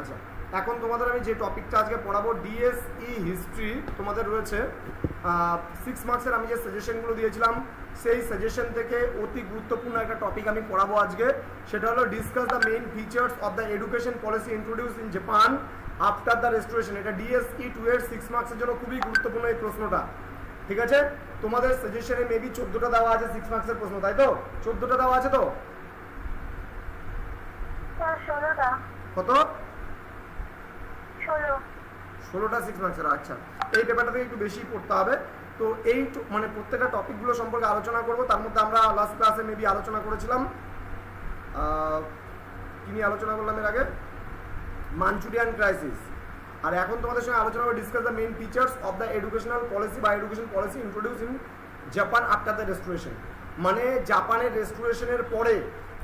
আচ্ছা, এখন তোমাদের আমি যে টপিকটা আজকে পড়াবো ডিএসই হিস্ট্রি, তোমাদের রয়েছে 6 মার্কসের আমি যে সাজেশনগুলো দিয়েছিলাম সেই সাজেশন থেকে অতি গুরুত্বপূর্ণ একটা টপিক আমি পড়াবো আজকে। সেটা হলো discuss the main features of the education policy introduce in Japan after the restoration. এটা ডিএসই 2 এর 6 মার্কসের জন্য খুবই গুরুত্বপূর্ণ এই প্রশ্নটা। ঠিক আছে, তোমাদের সাজেশনে মেবি 14টা দেওয়া আছে 6 মার্কসের প্রশ্ন, তাই তো? 14টা দেওয়া আছে তো? কত? 16টা 6 মার্কসের। আচ্ছা, এই পেপারটা থেকে একটু বেশি পড়তে হবে। তো এই মানে প্রত্যেকটা টপিকগুলো সম্পর্কে আলোচনা করব। তার মধ্যে আমরা লাস্ট ক্লাসে মেবি আলোচনা করেছিলাম, কি নিয়ে আলোচনা করলাম এর আগে? Manchurian crisis. আর এখন তোমাদের সঙ্গে আলোচনা করব discuss the main features of the educational policy বা education policy introduce in Japan after the restoration. মানে জাপানের রেস্টোরেশনের পরে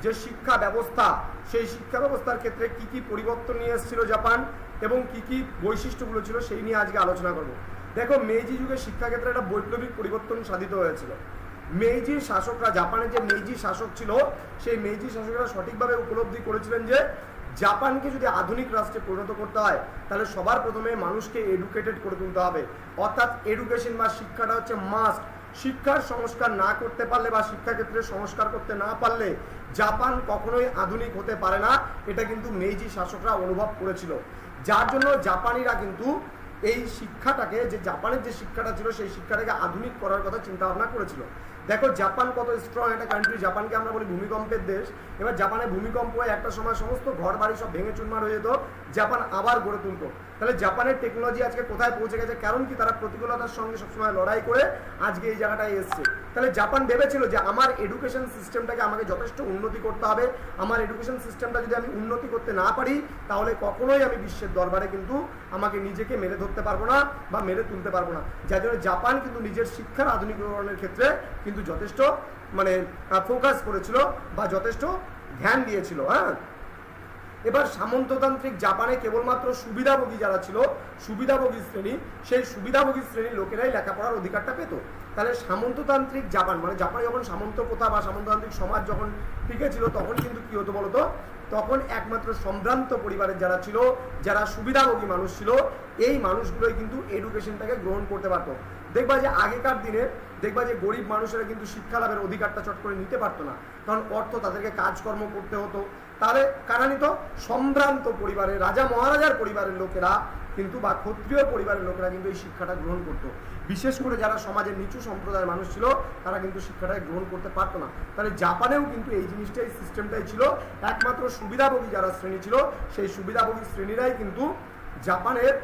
যে শিক্ষা ব্যবস্থা, সেই শিক্ষা ব্যবস্থার ক্ষেত্রে কি কি পরিবর্তন নিয়ে এসেছিল জাপান এবং কি কি বৈশিষ্ট্যগুলো ছিল সেই নিয়ে আজকে আলোচনা করব। দেখো, মেইজি যুগে শিক্ষাক্ষেত্রে একটা বৈপ্লবিক পরিবর্তন সাধিত হয়েছিল। মেইজি শাসকরা, জাপানের যে মেইজি শাসক ছিল, সেই মেইজি শাসকরা সঠিকভাবে উপলব্ধি করেছিলেন যে জাপানকে যদি আধুনিক রাষ্ট্রে পরিণত করতে হয় তাহলে সবার প্রথমে মানুষকে এডুকেটেড করে তুলতে হবে। অর্থাৎ এডুকেশন বা শিক্ষাটা হচ্ছে মাস্ট। শিক্ষার সংস্কার না করতে পারলে বা শিক্ষাক্ষেত্রে সংস্কার করতে না পারলে জাপান কখনোই আধুনিক হতে পারে না। এটা কিন্তু মেইজি শাসকরা অনুভব করেছিল। যার জন্য জাপানিরা কিন্তু এই শিক্ষাটাকে, যে জাপানের যে শিক্ষাটা ছিল সেই শিক্ষাটাকে আধুনিক করার কথা চিন্তা ভাবনা করেছিল। দেখো জাপান কত স্ট্রং একটা কান্ট্রি। জাপানকে আমরা বলি ভূমিকম্পের দেশ। এবার জাপানে ভূমিকম্প হয়ে একটা সময় সমস্ত ঘর বাড়ি সব ভেঙে চুরমার হয়ে যেত, জাপান আবার গড়ে তুলতো। তাহলে জাপানের টেকনোলজি আজকে কোথায় পৌঁছে গেছে? কারণ কি, তারা প্রতিকূলতার সঙ্গে সবসময় লড়াই করে আজকে এই জায়গাটায় এসছে। তাহলে জাপান ভেবেছিল যে আমার এডুকেশন সিস্টেমটাকে আমাকে যথেষ্ট উন্নতি করতে হবে। আমার এডুকেশন সিস্টেমটা যদি আমি উন্নতি করতে না পারি তাহলে কখনোই আমি বিশ্বের দরবারে কিন্তু আমাকে নিজেকে মেরে ধরতে পারবো না বা মেরে তুলতে পারবো না। যার জন্য জাপান কিন্তু নিজের শিক্ষার আধুনিকরণের ক্ষেত্রে কিন্তু যথেষ্ট মানে ফোকাস করেছিল বা যথেষ্ট ধ্যান দিয়েছিল। হ্যাঁ, এবার সামন্ততান্ত্রিক জাপানে কেবলমাত্র সুবিধাভোগী যারা ছিল, সুবিধাভোগী শ্রেণী, সেই সুবিধাভোগী শ্রেণীর লোকেরাই লেখাপড়ার অধিকারটা পেত। তাহলে সামন্ততান্ত্রিক জাপান, মানে জাপানে যখন সামন্ত প্রথা বা সামন্ততান্ত্রিক সমাজ যখন টিকে ছিল তখন কিন্তু কি হতো বলতো? তখন একমাত্র সম্ভ্রান্ত পরিবারের যারা ছিল, যারা সুবিধাভোগী মানুষ ছিল, এই মানুষগুলোই কিন্তু এডুকেশনটাকে গ্রহণ করতে পারতো। দেখবা যে আগেকার দিনে দেখবা যে গরিব মানুষেরা কিন্তু শিক্ষা লাভের অধিকারটা চট করে নিতে পারতো না, কারণ অর্থ তাদেরকে কাজকর্ম করতে হতো। তাহলে কারা নিত? সম্ভ্রান্ত পরিবারের, রাজা মহারাজার পরিবারের লোকেরা কিন্তু বা ক্ষত্রিয় পরিবারের লোকেরা কিন্তু এই শিক্ষাটা গ্রহণ করতো। বিশেষ করে যারা সমাজের নিচু সম্প্রদায়ের মানুষ ছিল তারা কিন্তু শিক্ষাটাকে গ্রহণ করতে পারতো না। তাহলে জাপানেও কিন্তু এই জিনিসটাই, সিস্টেমটাই ছিল। একমাত্র সুবিধাভোগী যারা শ্রেণী ছিল সেই সুবিধাভোগী শ্রেণীরাই কিন্তু জাপানের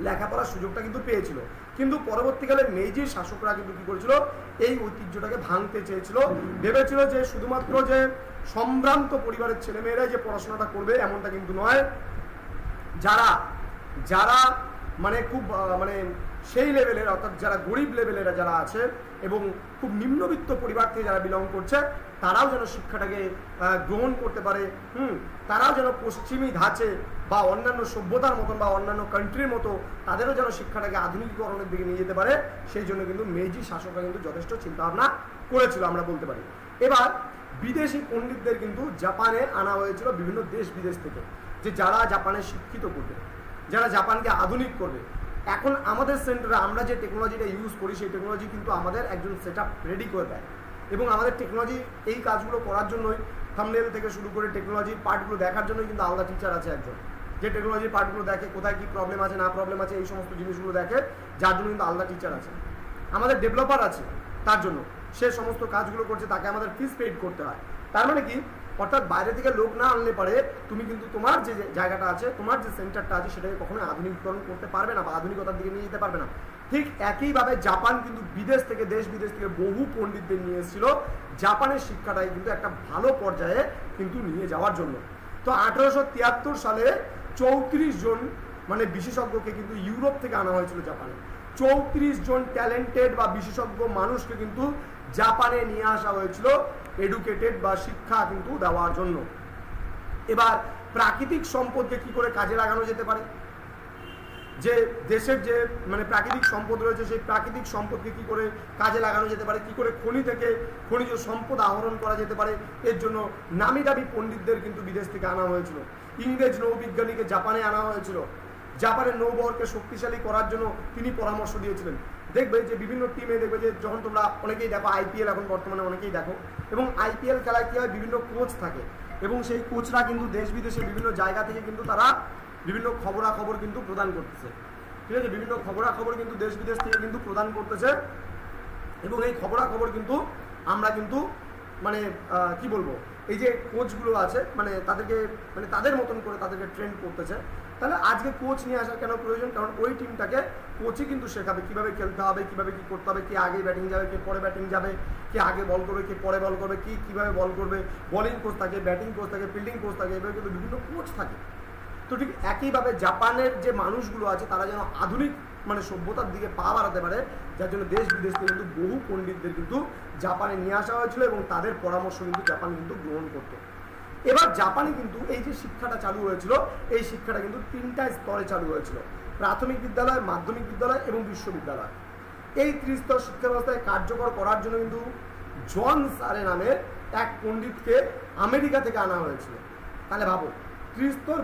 লেখাপড়ার সুযোগটা কিন্তু পেয়েছিল। কিন্তু পরবর্তীকালে মেইজি শাসকরা কিন্তু কি করেছিল? এই ঐতিহ্যটাকে ভাঙতে চেয়েছিল। ভেবেছিল যে শুধুমাত্র যে সম্ভ্রান্ত পরিবারের ছেলেমেয়েরাই যে পড়াশোনাটা করবে এমনটা কিন্তু নয়। যারা যারা মানে খুব মানে সেই লেভেলের, অর্থাৎ যারা গরিব লেভেলের যারা আছে এবং খুব নিম্নবিত্ত পরিবার থেকে যারা বিলং করছে তারাও যেন শিক্ষাটাকে গ্রহণ করতে পারে। তারাও যেন পশ্চিমী ধাঁচে বা অন্যান্য সভ্যতার মতন বা অন্যান্য কান্ট্রির মতো তাদেরও যেন শিক্ষাটাকে আধুনিকীকরণের দিকে নিয়ে যেতে পারে, সেই জন্য কিন্তু মেইজি শাসকরা কিন্তু যথেষ্ট চিন্তাভাবনা করেছিল, আমরা বলতে পারি। এবার বিদেশি পণ্ডিতদের কিন্তু জাপানে আনা হয়েছিল বিভিন্ন দেশ বিদেশ থেকে, যে যারা জাপানে শিক্ষিত করবে, যারা জাপানকে আধুনিক করবে। এখন আমাদের সেন্টারে আমরা যে টেকনোলজিটা ইউজ করি সেই টেকনোলজি কিন্তু আমাদের একজন সেট আপ রেডি করে দেয়, এবং আমাদের টেকনোলজি এই কাজগুলো করার জন্যই থাম্বনেল থেকে শুরু করে টেকনোলজির পার্টগুলো দেখার জন্যই কিন্তু আলাদা টিচার আছে একজন, যে টেকনোলজির পার্টগুলো দেখে, কোথায় কি প্রবলেম আছে না প্রবলেম আছে এই সমস্ত জিনিসগুলো দেখে, যার জন্য কিন্তু আলাদা টিচার আছে। আমাদের ডেভেলপার আছে, তার জন্য সে সমস্ত কাজগুলো করছে, তাকে আমাদের ফিস পেইড করতে হয়। তার মানে কি, অর্থাৎ বাইরে থেকে লোক না আনলে পারে তুমি কিন্তু তোমার যে জায়গাটা আছে, তোমার যে সেন্টারটা আছে সেটাকে কখনোই আধুনিকীকরণ করতে পারবে না বা আধুনিকতার দিকে নিয়ে যেতে পারবে না। ঠিক একইভাবে জাপান কিন্তু বিদেশ থেকে, দেশ বিদেশ থেকে বহু পণ্ডিতদের নিয়ে এসেছিল জাপানের শিক্ষাটাই কিন্তু একটা ভালো পর্যায়ে কিন্তু নিয়ে যাওয়ার জন্য। তো 1873 সালে 34 জন মানে বিশেষজ্ঞকে কিন্তু ইউরোপ থেকে আনা হয়েছিল জাপানে। 34 জন ট্যালেন্টেড বা বিশেষজ্ঞ মানুষকে কিন্তু জাপানে নিয়ে আসা হয়েছিল এডুকেটেড বা শিক্ষা কিন্তু দেওয়ার জন্য। এবার প্রাকৃতিক সম্পদকে কি করে কাজে লাগানো যেতে পারে, যে দেশের যে মানে প্রাকৃতিক সম্পদ রয়েছে সেই প্রাকৃতিক সম্পদকে কি করে কাজে লাগানো যেতে পারে, কি করে খনি থেকে খনিজ সম্পদ আহরণ করা যেতে পারে, এর জন্য নামি দামি পণ্ডিতদের কিন্তু বিদেশ থেকে আনা হয়েছিল। ইংরেজ নৌবিজ্ঞানীকে জাপানে আনা হয়েছিল, জাপানের নৌবহরকে শক্তিশালী করার জন্য তিনি পরামর্শ দিয়েছিলেন। দেখবে যে বিভিন্ন টিমে দেখবে যে যখন তোমরা অনেকেই দেখো আইপিএল, এখন বর্তমানে অনেকেই দেখো, এবং আইপিএল খেলায় কী হয়, বিভিন্ন কোচ থাকে এবং সেই কোচরা কিন্তু দেশ বিদেশের বিভিন্ন জায়গা থেকে কিন্তু তারা বিভিন্ন খবরাখবর কিন্তু প্রদান করতেছে, ঠিক আছে, বিভিন্ন খবরাখবর কিন্তু দেশ বিদেশ থেকে কিন্তু প্রদান করতেছে। এবং এই খবরাখবর কিন্তু আমরা কিন্তু মানে কি বলবো, এই যে কোচগুলো আছে মানে তাদেরকে মানে তাদের মতন করে তাদেরকে ট্রেন করতেছে। তাহলে আজকে কোচ নিয়ে আসার কেন প্রয়োজন? কারণ ওই টিমটাকে কোচই কিন্তু শেখাবে কীভাবে খেলতে হবে, কীভাবে কী করতে হবে, কে আগে ব্যাটিং যাবে, কে পরে ব্যাটিং যাবে, কে আগে বল করবে, কে পরে বল করবে, কীভাবে বল করবে, বোলিং কোচ থাকে, ব্যাটিং কোচ থাকে, ফিল্ডিং কোচ থাকে, এভাবে কিন্তু বিভিন্ন কোচ থাকে। তো ঠিক একইভাবে জাপানের যে মানুষগুলো আছে তারা যেন আধুনিক মানে সভ্যতার দিকে পা বাড়াতে পারে, যার জন্য দেশ বিদেশ থেকে কিন্তু বহু পণ্ডিতদের কিন্তু জাপানে নিয়ে আসা হয়েছিল এবং তাদের পরামর্শ কিন্তু জাপান কিন্তু গ্রহণ করতো। এবার জাপানে কিন্তু এই যে শিক্ষাটা চালু হয়েছিল, এই শিক্ষাটা কিন্তু 3টা স্তরে চালু হয়েছিল: প্রাথমিক বিদ্যালয়, মাধ্যমিক বিদ্যালয় এবং বিশ্ববিদ্যালয়। এই ত্রিস্তর শিক্ষা ব্যবস্থায় কার্যকর করার জন্য কিন্তু জন সারে নামে এক পণ্ডিতকে আমেরিকা থেকে আনা হয়েছিল। তাহলে ভাবো ত্রিস্তর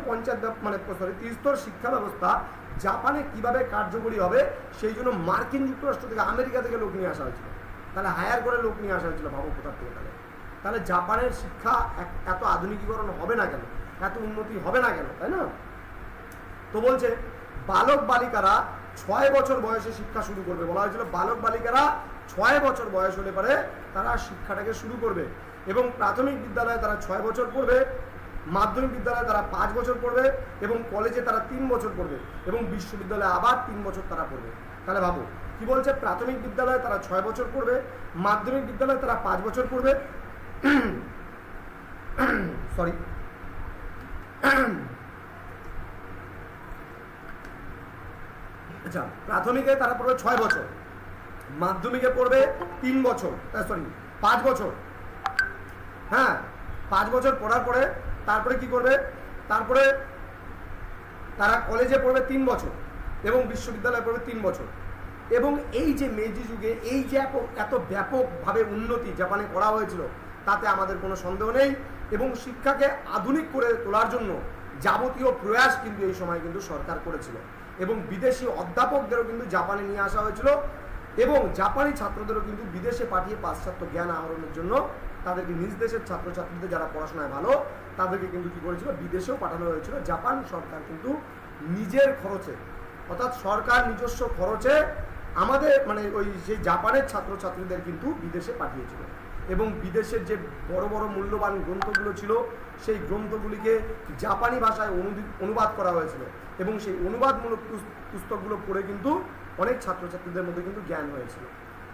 ত্রিস্তর শিক্ষা ব্যবস্থা জাপানে কিভাবে কার্যকরী হবে, সেই জন্য মার্কিন যুক্তরাষ্ট্র থেকে আমেরিকা থেকে লোক নিয়ে আসা হয়েছিল। তাহলে হায়ার করে লোক নিয়ে আসা হয়েছিল, ভাবো কোথার থেকে। তাহলে জাপানের শিক্ষা এত আধুনিকীকরণ হবে না কেন, এত উন্নতি হবে না কেন, তাই না? তো বলছে বালক বালিকারা 6 বছর বয়সে শিক্ষা শুরু করবে। বলা হয়েছিল বালক বালিকারা 6 বছর বয়স হলে পরে তারা শিক্ষাটাকে শুরু করবে এবং প্রাথমিক বিদ্যালয়ে তারা 6 বছর পড়বে, মাধ্যমিক বিদ্যালয়ে তারা 5 বছর পড়বে এবং কলেজে তারা 3 বছর পড়বে এবং বিশ্ববিদ্যালয়ে আবার 3 বছর তারা পড়বে। তাহলে ভাবো কি বলছে, প্রাথমিক বিদ্যালয়ে তারা 6 বছর পড়বে, মাধ্যমিক বিদ্যালয়ে তারা 5 বছর পড়বে, সরি আচ্ছা, প্রাথমিকে তারা পড়বে 6 বছর, মাধ্যমিকে পড়বে 3 বছর, 5 বছর। হ্যাঁ, 5 বছর পড়ার পরে তারপরে কি করবে, তারপরে তারা কলেজে পড়বে 3 বছর এবং বিশ্ববিদ্যালয়ে পড়বে 3 বছর। এবং এই যে মেজি যুগে এই যে এত ব্যাপকভাবে উন্নতি জাপানে করা হয়েছিল তাতে আমাদের কোনো সন্দেহ নেই। এবং শিক্ষাকে আধুনিক করে তোলার জন্য যাবতীয় প্রয়াস কিন্তু এই সময় কিন্তু সরকার করেছিল এবং বিদেশি অধ্যাপকদেরও কিন্তু জাপানে নিয়ে আসা হয়েছিল এবং জাপানি ছাত্রদেরও কিন্তু বিদেশে পাঠিয়ে পাশ্চাত্য জ্ঞান আহরণের জন্য তাদেরকে নিজ দেশের ছাত্রছাত্রীদের যারা পড়াশোনায় ভালো তাদেরকে কিন্তু কী করেছিল, বিদেশেও পাঠানো হয়েছিল। জাপান সরকার কিন্তু নিজের খরচে, অর্থাৎ সরকার নিজস্ব খরচে আমাদের মানে ওই সেই জাপানের ছাত্রছাত্রীদের কিন্তু বিদেশে পাঠিয়েছিল এবং বিদেশের যে বড় বড় মূল্যবান গ্রন্থগুলো ছিল সেই গ্রন্থগুলিকে জাপানি ভাষায় অনুবাদ করা হয়েছিল এবং সেই অনুবাদমূলক পুস্তকগুলো পড়ে কিন্তু অনেক ছাত্রছাত্রীদের মধ্যে কিন্তু জ্ঞান হয়েছিল।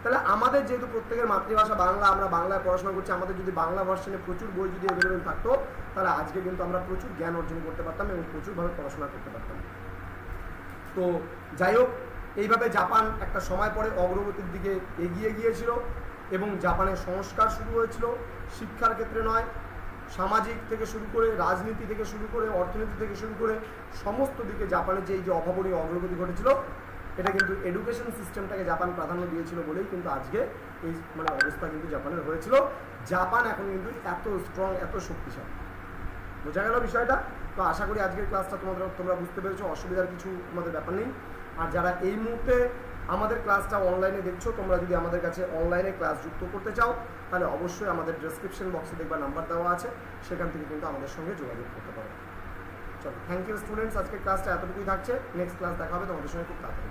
তাহলে আমাদের যেহেতু প্রত্যেকের মাতৃভাষা বাংলা, আমরা বাংলায় পড়াশোনা করছি, আমাদের যদি বাংলা ভার্সনে প্রচুর বই যদি অ্যাভেলেবেল থাকতো তাহলে আজকে কিন্তু আমরা প্রচুর জ্ঞান অর্জন করতে পারতাম এবং প্রচুরভাবে পড়াশোনা করতে পারতাম। তো যাই হোক, এইভাবে জাপান একটা সময় পরে অগ্রগতির দিকে এগিয়ে গিয়েছিল এবং জাপানের সংস্কার শুরু হয়েছিল, শিক্ষার ক্ষেত্রে নয়, সামাজিক থেকে শুরু করে, রাজনীতি থেকে শুরু করে, অর্থনীতি থেকে শুরু করে সমস্ত দিকে জাপানের যে এই যে অভাবনীয় অগ্রগতি ঘটেছিল, এটা কিন্তু এডুকেশন সিস্টেমটাকে জাপান প্রাধান্য দিয়েছিল বলেই কিন্তু আজকে এই মানে অবস্থা কিন্তু জাপানের হয়েছিল। জাপান এখন কিন্তু এত স্ট্রং, এত শক্তিশালী। বোঝা গেল বিষয়টা? তো আশা করি আজকের ক্লাসটা তোমরা বুঝতে পেরেছো, অসুবিধার কিছু তোমাদের ব্যাপার নেই। আর যারা এই মুহূর্তে আমাদের ক্লাসটা অনলাইনে দেখছো, তোমরা যদি আমাদের কাছে অনলাইনে ক্লাস যুক্ত করতে চাও তাহলে অবশ্যই আমাদের ডেসক্রিপশন বক্সে দেখবা নাম্বার দেওয়া আছে, সেখান থেকে কিন্তু আমাদের সঙ্গে যোগাযোগ করতে পারো। চলো, থ্যাংক ইউ স্টুডেন্টস, আজকের ক্লাসটা এতটুকুই থাকছে। নেক্সট ক্লাস দেখা হবে তোমাদের সঙ্গে খুব তাড়াতাড়ি।